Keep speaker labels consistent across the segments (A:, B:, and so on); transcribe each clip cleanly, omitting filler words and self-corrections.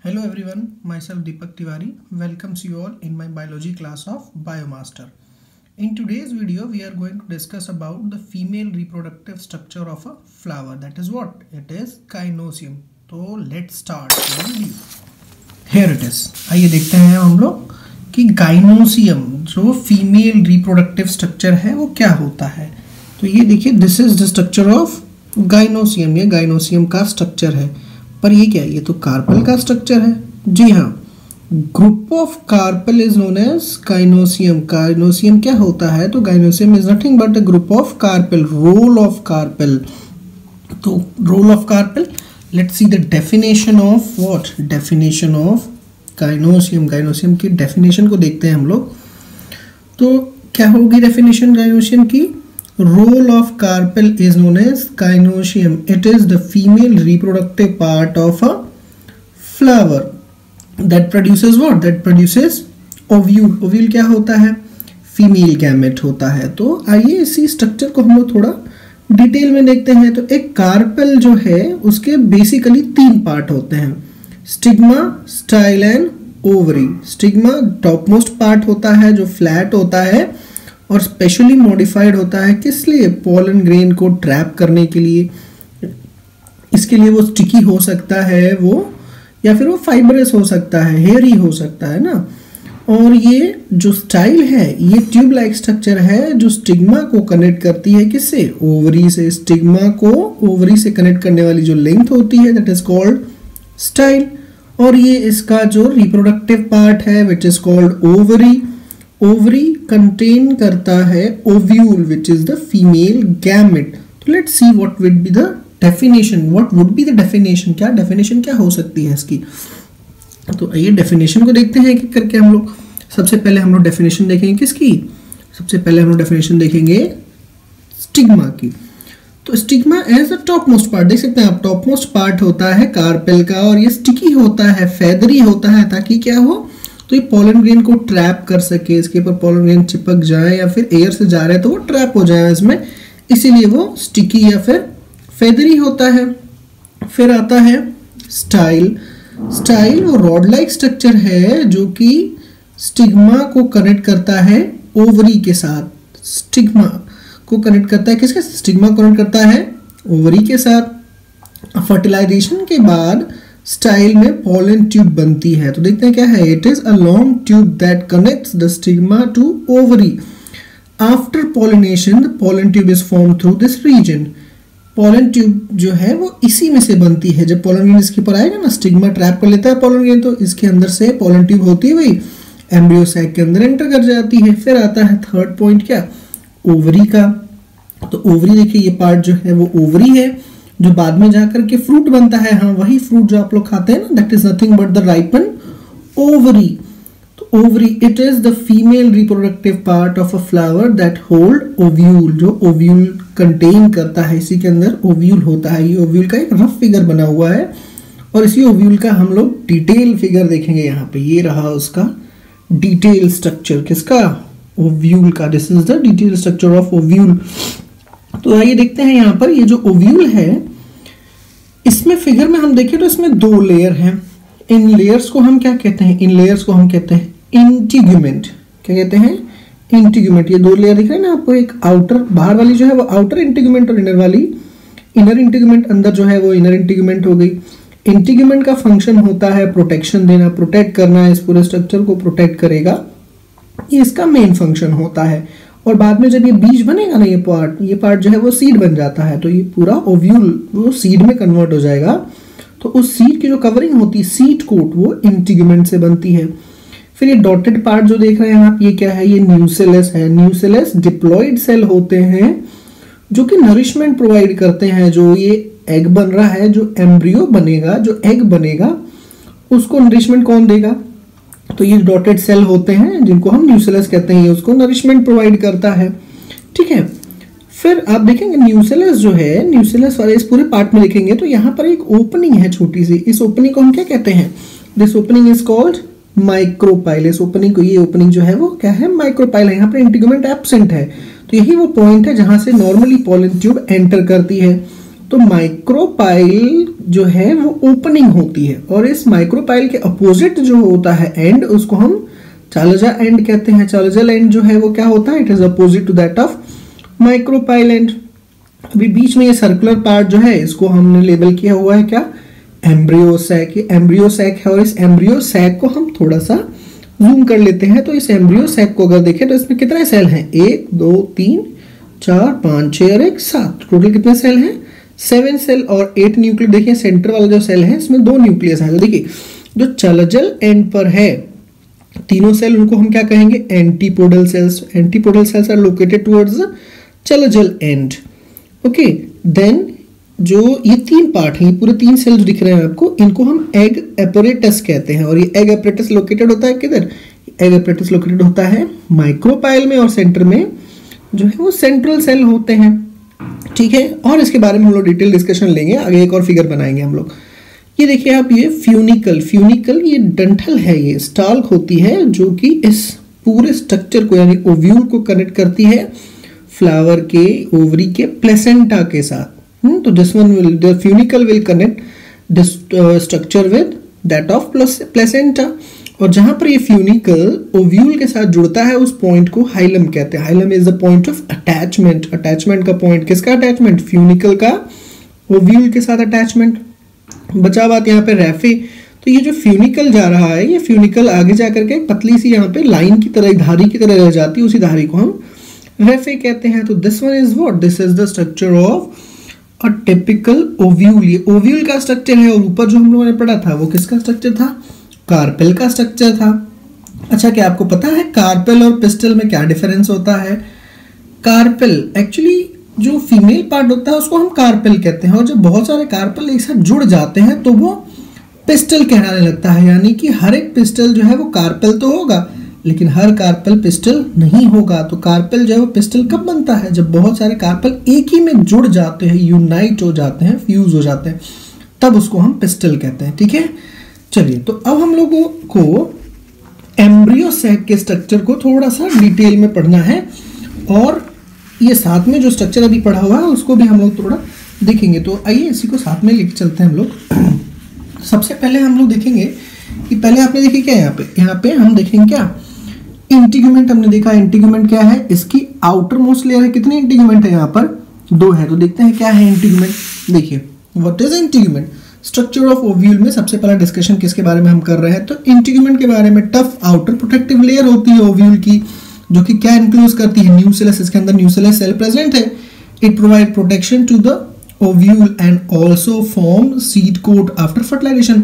A: Hello everyone, myself Deepak Tiwari welcomes you all in my biology class of Biomaster. In today's video, we are going to discuss about the female reproductive structure of a flower. That is what? It is gynoecium. So let's start the video. Here it is. आइए देखते हैं हम लोग कि gynoecium जो female reproductive structure है वो क्या होता है. तो ये देखिए, this is the structure of gynoecium. ये gynoecium का स्ट्रक्चर है. पर ये क्या है? ये तो कार्पेल का स्ट्रक्चर है. जी हाँ, group of carpel is known as gynoecium. gynoecium क्या होता है? तो gynoecium is nothing but a group of carpel. Role of carpel. तो role of carpel, let's see the definition of what? Definition of gynoecium. gynoecium की definition को देखते हैं हम लोग. तो क्या होगी डेफिनेशन gynoecium की? Role of carpel is known as gynoecium. It is the female reproductive part of a flower that produces what? That produces ovule. Ovule क्या होता है? फीमेल गैमेट होता है. तो आइए इसी स्ट्रक्चर को हम लोग थोड़ा डिटेल में देखते हैं. तो एक कार्पेल जो है उसके बेसिकली 3 पार्ट होते हैं: stigma, style and ovary. Stigma top most part होता है जो फ्लैट होता है और स्पेशली मॉडिफाइड होता है. किस लिए? पॉलन ग्रेन को ट्रैप करने के लिए. इसके लिए वो स्टिकी हो सकता है वो, या फिर वो फाइबरस हो सकता है, हेयरी हो सकता है ना. और ये जो स्टाइल है ये ट्यूब लाइक स्ट्रक्चर है जो स्टिग्मा को कनेक्ट करती है. किससे? ओवरी से. स्टिग्मा को ओवरी से कनेक्ट करने वाली जो लेंथ होती है दैट इज कॉल्ड स्टाइल. और ये इसका जो रिप्रोडक्टिव पार्ट है which is called ovary. Ovary contain करता है ovule which is the female gamete. तो let's see what would be the definition. What would be the definition? क्या डेफिनेशन क्या हो सकती है इसकी? तो आइए डेफिनेशन को देखते हैं कि करके हम लोग. सबसे पहले हम लोग डेफिनेशन देखेंगे किसकी? सबसे पहले हम लोग डेफिनेशन देखेंगे स्टिग्मा की. तो stigma as a top most part, देख सकते हैं आप, टॉप मोस्ट पार्ट होता है कार्पेल का और ये स्टिकी होता है, फेदरी होता है, ताकि क्या हो? तो ये पॉलन ग्रेन को ट्रैप कर सके. इसके ऊपर पॉलन ग्रेन चिपक जाए या फिर एयर से जा रहा है तो वो ट्रैप हो जाए इसमें, इसीलिए वो स्टिकी या फिर फेदरी होता है. फिर आता है स्टाइल. स्टाइल वो रॉड लाइक स्ट्रक्चर है जो कि स्टिग्मा को कनेक्ट करता है ओवरी के साथ. स्टिग्मा को कनेक्ट करता है किसके? स्टिग्मा कनेक्ट करता है ओवरी के साथ. फर्टिलाइजेशन के बाद स्टाइल में पॉलन ट्यूब बनती है. तो देखते हैं क्या है. It is a long tube that connects the stigma to ovary. After pollination the pollen tube is form through this region. Pollen tube जो है वो इसी में से बनती है. जब पॉलन ग्रेन इसके ऊपर आएगा ना, स्टिग्मा ट्रैप कर लेता है पॉलन ग्रेन, तो इसके अंदर से पॉलन ट्यूब होती है वही एम्ब्रियो सैक के अंदर एंटर कर जाती है. फिर आता है थर्ड पॉइंट, क्या? ओवरी का. तो ओवरी देखिए, ये पार्ट जो है वो ओवरी है जो बाद में जाकर के फ्रूट बनता है. हाँ, वही फ्रूट जो आप लोग खाते हैं ना, that is nothing but the ripen ovary. तो ovary it is the female reproductive part of a flower that hold ovule. जो ओव्यूल कंटेन करता है, इसी के अंदर ओव्यूल होता है. ये ओव्यूल का एक रफ फिगर बना हुआ है और इसी ओव्यूल का हम लोग डिटेल फिगर देखेंगे यहाँ पे. ये रहा उसका डिटेल स्ट्रक्चर. किसका? ओव्यूल का. This is the detail structure of ovule. तो आइए देखते हैं यहाँ पर ये जो ओव्यूल है, इसमें फिगर में हम देखें तो इसमें 2 लेयर हैं. इन लेयर्स को हम क्या कहते हैं? इन लेयर्स को हम कहते हैं इंटीग्यूमेंट. क्या कहते हैं? इंटीग्यूमेंट. ये 2 लेयर दिख रहे हैं ना आपको, एक आउटर, बाहर वाली जो है वो आउटर इंटीग्यूमेंट और इनर वाली इनर इंटीग्यूमेंट. अंदर जो है वो इनर इंटीग्यूमेंट हो गई. इंटीग्यूमेंट का फंक्शन होता है प्रोटेक्शन देना, प्रोटेक्ट करना. इस पूरे स्ट्रक्चर को प्रोटेक्ट करेगा, ये इसका मेन फंक्शन होता है. और बाद में जब ये बीज बनेगा ना, ये पार्ट जो है वो सीड बन जाता है. तो ये पूरा ओव्यूल वो सीड में कन्वर्ट हो जाएगा. तो उस सीड की जो कवरिंग होती है, सीड कोट, वो इंटीग्यूमेंट से बनती है. फिर ये डॉटेड पार्ट जो देख रहे हैं आप, ये क्या है? ये न्यूसेलस है. न्यूसेलस डिप्लॉयड सेल होते हैं जो कि नरिशमेंट प्रोवाइड करते हैं. जो ये एग बन रहा है, जो एम्ब्रियो बनेगा, जो एग बनेगा, उसको नरिशमेंट कौन देगा? तो ये डॉटेड सेल होते हैं जिनको हम न्यूसेलस कहते हैं. ये उसको नरिशमेंट प्रोवाइड करता है. ठीक है. फिर आप देखेंगे न्यूसेलस जो है, न्यूसेलस वाले इस पूरे पार्ट में देखेंगे तो यहाँ पर एक ओपनिंग है छोटी सी. इस ओपनिंग को हम क्या कहते हैं? This opening is called micropyle. इस ओपनिंग को, ये ओपनिंग जो है वो क्या है? माइक्रोपाइल है. यहाँ पर इंटीग्यूमेंट एब्सेंट है. तो यही वो पॉइंट है जहां से नॉर्मली पॉलन ट्यूब एंटर करती है. तो माइक्रोपाइल जो है वो ओपनिंग होती है, और इस माइक्रोपाइल के अपोजिट जो होता है एंड, उसको हम चालजा एंड कहते हैं। चालजल एंड जो है वो क्या होता है, it is opposite to that of micropyle end. अभी बीच में ये सर्कुलर पार्ट जो है इसको हमने लेबल किया हुआ है क्या, एम्ब्रियो सैक। ये एम्ब्रियो सैक है, और इस एम्ब्रियो सैक को हम थोड़ा सा जूम कर लेते हैं। तो इस एम्ब्रियो सैक को अगर देखें तो इसमें कितने सेल हैं, 1 2 3 4 5 6 और 1 7, टोटल कितने सेल हैं, 7 सेल और 8 न्यूक्लियस। देखिए सेंटर वाला जो सेल है इसमें 2 न्यूक्लियस है। देखिए जो चालजल एंड पर है तीनों सेल, उनको हम क्या कहेंगे, antipodal cells. Antipodal cells are located towards the chalazal end. Okay, then जो ये 3 पार्ट हैं, पूरे 3 सेल जो दिख रहे हैं आपको, इनको हम एग एपरेटस कहते हैं। और ये एग एपरेटस लोकेटेड होता है किधर, एग एपरेटस लोकेटेड होता है माइक्रोपाइल में, और सेंटर में जो है वो सेंट्रल सेल होते हैं। ठीक है, और इसके बारे में हम लोग डिटेल डिस्कशन लेंगे आगे, एक और फिगर बनाएंगे हम लोग। ये देखिए आप, ये फ्यूनिकल, फ्यूनिकल ये डंठल है, ये स्टाल्क होती है जो कि इस पूरे स्ट्रक्चर को यानी ओव्यूल को कनेक्ट करती है फ्लावर के ओवरी के प्लेसेंटा के साथ। तो this one will, the funicle will connect this structure with that of placenta. और जहां पर ये फ्यूनिकल ओव्यूल के साथ जुड़ता है उस पॉइंट को हाइलम कहते हैं। Hilum is the point of attachment. Attachment का पॉइंट, किसका अटैचमेंट, फ्यूनिकल का ओव्यूल के साथ अटैचमेंट। बचा बात यहाँ पे रैफे। तो ये जो फ्यूनिकल जा रहा है, ये फ्यूनिकल आगे जाकर के पतली सी यहाँ पे लाइन की तरह, धारी की तरह रह जाती है, उसी धारी को हम रैफे कहते हैं। तो this one is what, this is the structure of a typical ovule. ये ओव्यूल का स्ट्रक्चर है, और ऊपर जो हम लोगों ने पढ़ा था वो किसका स्ट्रक्चर था, कार्पेल का स्ट्रक्चर था। अच्छा, क्या आपको पता है कार्पेल और पिस्टल में क्या डिफरेंस होता है। कार्पेल एक्चुअली जो फीमेल पार्ट होता है उसको हम कार्पेल कहते हैं, और जब बहुत सारे कार्पेल एक साथ जुड़ जाते हैं तो वो पिस्टल कहलाने लगता है। यानी कि हर एक पिस्टल जो है वो कार्पेल तो होगा, लेकिन हर कार्पेल पिस्टल नहीं होगा। तो कार्पेल जो है वो पिस्टल कब बनता है, जब बहुत सारे कार्पेल एक ही में जुड़ जाते हैं, यूनाइट हो जाते हैं, फ्यूज हो जाते हैं, तब उसको हम पिस्टल कहते हैं। ठीक है, चलिए तो अब हम लोगों को एम्ब्रियो सैक के स्ट्रक्चर को थोड़ा सा डिटेल में पढ़ना है, और ये साथ में जो स्ट्रक्चर अभी पढ़ा हुआ है उसको भी हम लोग थोड़ा देखेंगे। तो आइए इसी को साथ में लेके चलते हैं हम लोग। सबसे पहले हम लोग देखेंगे कि पहले आपने देखी क्या, यहाँ पे हम देखेंगे क्या, इंटीग्यूमेंट हमने देखा। इंटीग्यूमेंट क्या है, इसकी आउटर मोस्ट लेयर है। कितने इंटीग्यूमेंट है यहाँ पर, 2 है। तो देखते हैं क्या है इंटीग्यूमेंट। देखिए what is integument. Structure of ovule में सबसे पहला डिस्कशन किसके बारे में हम कर रहे हैं, तो इंटीग्यूमेंट के बारे में। टफ आउटर प्रोटेक्टिव लेयर होती है ओव्यूल की, जो कि क्या इंक्लूड करती है, न्यूसेलस। इसके अंदर न्यूसेलस सेल प्रेजेंट है। It provide protection to the ovule and also form seed coat after fertilization.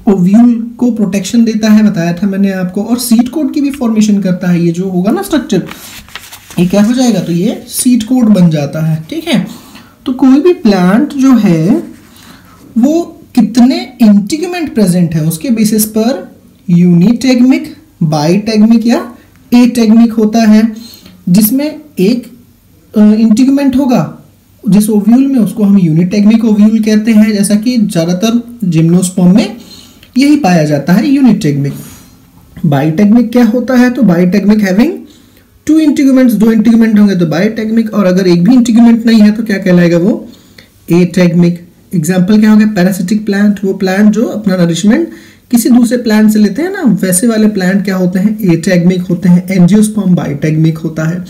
A: Ovule को प्रोटेक्शन देता है, बताया था मैंने आपको, और सीड कोट की भी फॉर्मेशन करता है। ये जो होगा ना स्ट्रक्चर, ये क्या हो जाएगा, तो ये सीड कोट बन जाता है। ठीक है, तो कोई भी प्लांट जो है वो कितने इंटीग्यूमेंट प्रेजेंट है उसके बेसिस पर यूनिटेगमिक, बाइटेगमिक या एटेगमिक होता है। जिसमें एक इंटीग्यूमेंट होगा जिस ओव्यूल में, उसको हम यूनिटेगमिक ओव्यूल कहते हैं। जैसा कि ज्यादातर जिम्नोस्पर्म में यही पाया जाता है, यूनिटेगमिक। बाइटेगमिक क्या होता है, तो बाइटेगमिक हैविंग 2 इंटीग्यूमेंट्स, 2 इंटीग्यूमेंट होंगे तो बाइटेगमिक, और अगर एक भी इंटीग्यूमेंट नहीं है तो क्या कहलाएगा, वो एटेगमिक। एग्जाम्पल क्या हो गया, पैरासिटिक प्लांट, वो प्लांट जो अपना नरिशमेंट किसी दूसरे प्लांट से लेते हैं ना, वैसे वाले प्लांट क्या होते हैं, एटेगमिक होते हैं। एंजियोस्पर्म बाइटेगमिक होता है।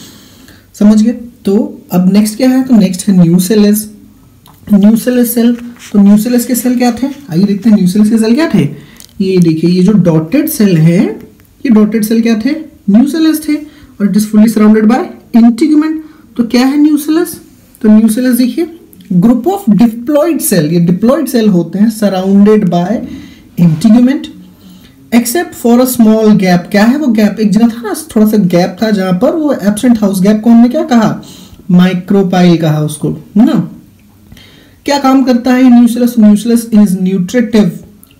A: समझ गए। तो अब नेक्स्ट क्या है, तो नेक्स्ट है न्यूसेलस। न्यूसेलस सेल, तो न्यूसेलस के सेल क्या थे, आइए देखते हैं न्यूसेलस के सेल क्या थे। ये देखिए, ये जो डॉटेड सेल है, ये डॉटेड सेल क्या थे, न्यूसेलस थे, और it is fully surrounded by integument. तो क्या है न्यूसेलस, तो न्यूसेलस देखिए ग्रुप ऑफ डिप्लॉइड सेल, ये डिप्लॉइड सेल होते हैं surrounded by integument except for a small gap. क्या है वो गैप, एक जगह था ना, थोड़ा सा गैप था जहां पर वो एब्सेंट हाउस गैप को हमने क्या कहा, माइक्रोपाइल कहा उसको, है ना। क्या काम करता है nucellus, nucellus is nutritive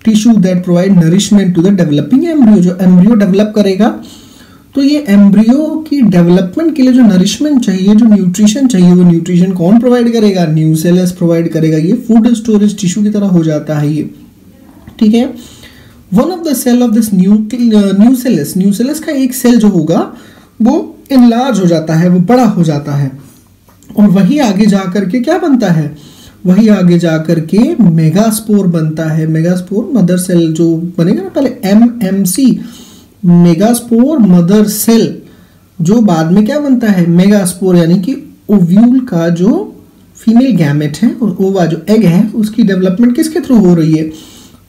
A: tissue that provide nourishment to the developing embryo. जो एम्ब्रियो डेवलप करेगा तो ये एम्ब्रियो की डेवलपमेंट के लिए जो नरिशमेंट चाहिए, जो न्यूट्रिशन चाहिए, वो न्यूट्रिशन कौन प्रोवाइड करेगा, न्यूसेलस प्रोवाइड करेगा। ये फूड स्टोरेज टिश्यू की तरह हो जाता है ये। ठीक है, one of the cell of this nucellus, nucellus का एक सेल जो होगा वो इनलार्ज हो जाता है, वो बड़ा हो जाता है, और वही आगे जा करके क्या बनता है, वही आगे जाकर के मेगास्पोर बनता है। मेगास्पोर मदर सेल जो बनेगा ना, पहले MMC मेगास्पोर मदर सेल, जो बाद में क्या बनता है मेगास्पोर, यानी कि ओव्यूल का जो फीमेल गैमेट है, ओवा जो एग है, उसकी डेवलपमेंट किसके थ्रू हो रही है,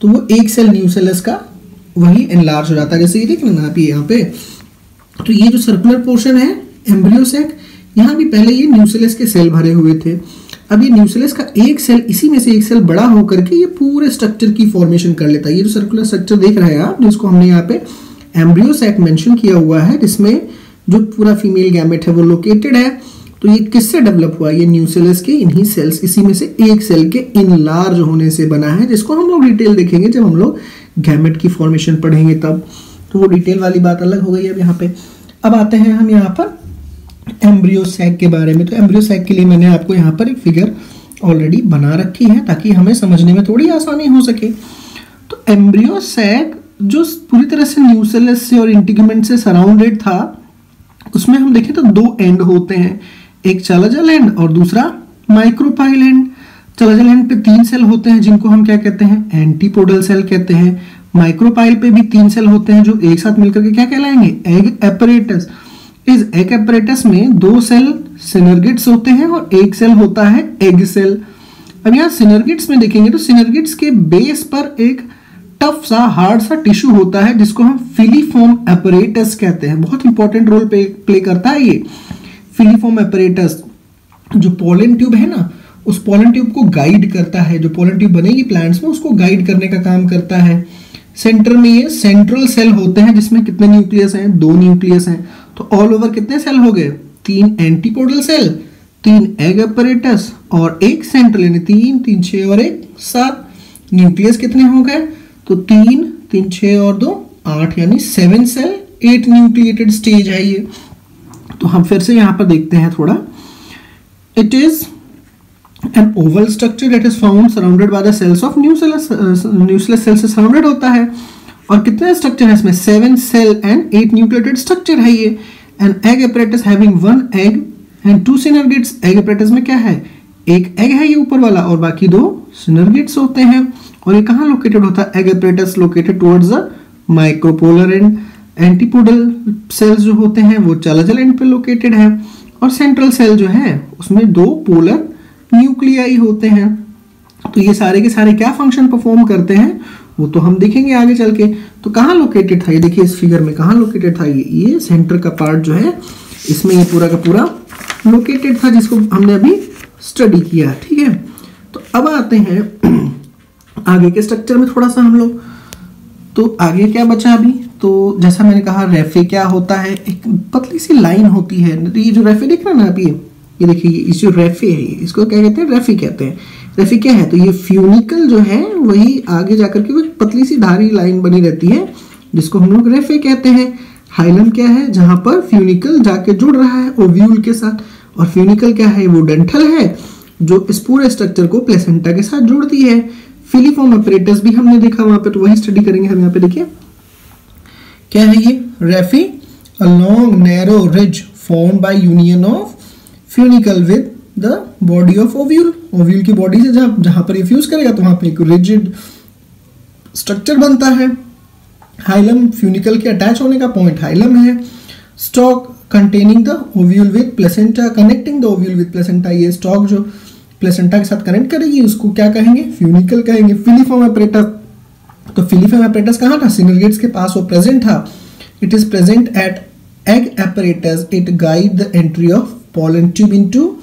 A: तो वो एक सेल न्यूसेलस का वही एनलार्ज हो जाता है। जैसे ये देख लेना आप यहाँ पे, तो ये जो सर्कुलर पोर्शन है एम्ब्रियो सैक, यहाँ भी पहले ये न्यूसेलस के सेल भरे हुए थे। अब ये न्यूसेलस का एक सेल, इसी में से एक सेल बड़ा होकर के ये पूरे स्ट्रक्चर की फॉर्मेशन कर लेता है। ये जो सर्कुलर स्ट्रक्चर देख रहे हैं आप, जिसको हमने यहाँ पे एम्ब्रियो सैक मेंशन किया हुआ है, जिसमें जो पूरा फीमेल गैमेट है वो लोकेटेड है, तो ये किससे डेवलप हुआ, ये न्यूसेलस के इन्हीं सेल्स, इसी में से एक सेल के इनलार्ज होने से बना है, जिसको हम लोग डिटेल देखेंगे जब हम लोग गैमेट की फॉर्मेशन पढ़ेंगे तब। तो वो डिटेल वाली बात अलग हो गई अब यहाँ पे। अब आते हैं हम यहाँ पर एम्ब्रियो सैक के बारे में। तो एम्ब्रियो सैक के लिए मैंने आपको यहाँ पर एक फिगर ऑलरेडी बना रखी है ताकि हमें समझने में थोड़ी आसानी हो सके। तो एम्ब्रियो सैक जो पूरी तरह से न्यूसेलस से और इंटीग्यूमेंट से सराउंडेड था, उसमें हम देखें तो दो एंड होते हैं, एक चलाजल एंड और दूसरा माइक्रोपाइल एंड। चलाजल एंड पे 3 सेल होते हैं जिनको हम क्या कहते हैं, एंटीपोडल सेल कहते हैं। माइक्रोपाइल पे भी 3 सेल होते हैं जो एक साथ मिलकर के क्या कहलाएंगे, एग एपरेटस। इस एग एपरेटस में 2 सेल सिनर्गिड्स होते हैं और एक सेल होता है एग सेल। अब यहाँ सिनर्गिड्स में देखेंगे तो सिनर्गिड्स के बेस पर एक टफ सा हार्ड सा टिश्यू होता है जिसको हम फिलीफॉर्म एपरेटस कहते हैं। बहुत इंपॉर्टेंट रोल प्ले करता है ये फिलीफॉर्म एपरेटस। जो पोलन ट्यूब है ना, उस पोलन ट्यूब को गाइड करता है, जो पोलन ट्यूब बनेगी प्लांट्स में उसको गाइड करने का काम करता है। सेंटर में ये सेंट्रल सेल होते हैं जिसमें कितने न्यूक्लियस हैं, 2 न्यूक्लियस हैं। तो ऑल ओवर कितने सेल हो गए, 3 एंटीपोडल सेल, 3 एग एपरेटस और एक सेंट्रल, यानी 3 3 6 और 1 7। न्यूक्लियस कितने हो गए, तो 3 3 6 और 2 8, यानी 7 सेल 8 न्यूक्लिएटेड स्टेज है ये। तो हम फिर से यहाँ पर देखते हैं थोड़ा। It is an oval structure that is found surrounded by the cells of nucellus. Nucellus cell से सराउंडेड होता है। और कितने स्ट्रक्चर है इसमें, 7 सेल एंड 8 न्यूक्लिएटेड स्ट्रक्चर है ये। An egg apparatus having 1 egg and 2 synergids. Egg apparatus में क्या है, एक एग है ये ऊपर वाला और बाकी 2 सिनर्गिड्स होते हैं। और ये कहाँ लोकेटेड होता है, egg apparatus located towards the micropylar end. Antipodal cells जो होते हैं वो चलाजल एंड पे लोकेटेड है। और सेंट्रल सेल जो है उसमें 2 पोलर न्यूक्लियाई होते हैं। तो ये सारे के सारे क्या फंक्शन परफॉर्म करते हैं वो तो हम देखेंगे आगे चल के। तो कहाँ लोकेटेड था ये, देखिए इस फिगर में कहाँ लोकेटेड था ये सेंटर का पार्ट जो है इसमें ये पूरा का पूरा लोकेटेड था, जिसको हमने अभी स्टडी किया। ठीक है, तो अब आते हैं आगे के स्ट्रक्चर में थोड़ा सा हम लोग। तो आगे क्या बचा अभी, तो जैसा मैंने कहा रेफे क्या होता है, एक पतली सी लाइन होती है। ये जो रेफे दिख रहा है ना आप, ये देखिए इस जो रेफे है इसको क्या कहते हैं, रेफे कहते हैं। रेफे क्या है, तो ये फ्यूनिकल जो है वही आगे जाकर के वो पतली सी धारी लाइन बनी रहती है जिसको हम लोग रेफे कहते हैं। हाइलम क्या है, जहां पर फ्यूनिकल जाके जुड़ रहा है ओव्यूल के साथ। और फ्यूनिकल क्या है, वो डंठल है जो इस पूरे स्ट्रक्चर को प्लेसेंटा के साथ जोड़ती है। फिलीफॉर्म एपरेटस भी हमने देखा वहां पे, तो वही स्टडी करेंगे हम यहाँ पे। देखिए क्या है ये, raphe a long narrow ridge formed by union of funicle with the body of ovule. Ovule की बॉडी से जहां पर ये फ्यूज करेगा तो वहां पे एक रिजिड स्ट्रक्चर बनता है। हाइलम फ्यूनिकल के अटैच होने का पॉइंट हाइलम है। Stalk containing the ovule with placenta connecting the ovule with placenta. ये स्टॉक जो प्लेसेंटा के साथ कनेक्ट करेगी उसको क्या कहेंगे, फ्यूनिकल कहेंगे। फिलीफॉर्म एपरेटस, तो फिलीफॉर्म एपरेटस कहाँ था, सिनर्गिड्स के पास वो प्रेजेंट था। It is present at egg apparatus, it guide the entry of pollen tube into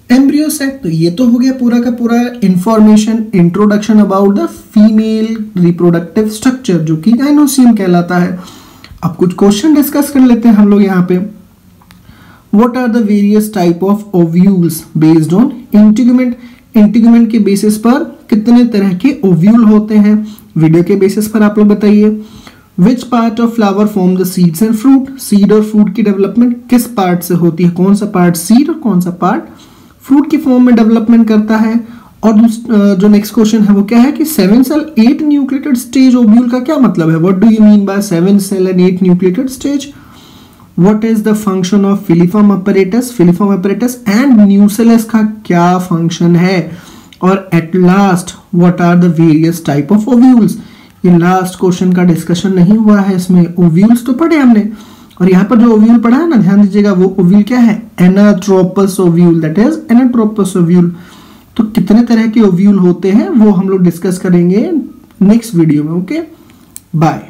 A: embryo sac. तो ये तो हो गया पूरा का पूरा information, introduction about the female reproductive structure जो कि गाइनोसियम कहलाता है। अब कुछ क्वेश्चन डिस्कस कर लेते हैं हम लोग यहाँ पे। What are the various type of ovules based on integument? Integument के बेसिस पर कितने तरह के ओव्यूल होते हैं, वीडियो के बेसिस पर आप लोग बताइए। Which part of flower form the seeds and fruit, seed और फ्रूट की डेवलपमेंट किस पार्ट से होती है, कौन सा पार्ट सीड और कौन सा पार्ट फ्रूट की फॉर्म में डेवलपमेंट करता है। और जो नेक्स्ट क्वेश्चन है वो क्या है कि 7 सेल 8 न्यूक्लिएटेड स्टेज ओव्यूल का क्या मतलब है, what do you mean by 7 cell and 8 nucleated stage. What is the function of filiform apparatus? Filiform apparatus and nucellus का क्या फंक्शन है। और at last what are the various type of ovules. ये last question का discussion नहीं हुआ है, इसमें ओव्यूल्स तो पढ़े हमने, और यहाँ पर जो ओव्यूल पढ़ा है ना, ध्यान दीजिएगा, वो ओव्यूल क्या है, anatropous ovule, that is anatropous ovule. तो कितने तरह के ओव्यूल होते हैं वो हम लोग डिस्कस करेंगे नेक्स्ट वीडियो में। Okay, bye.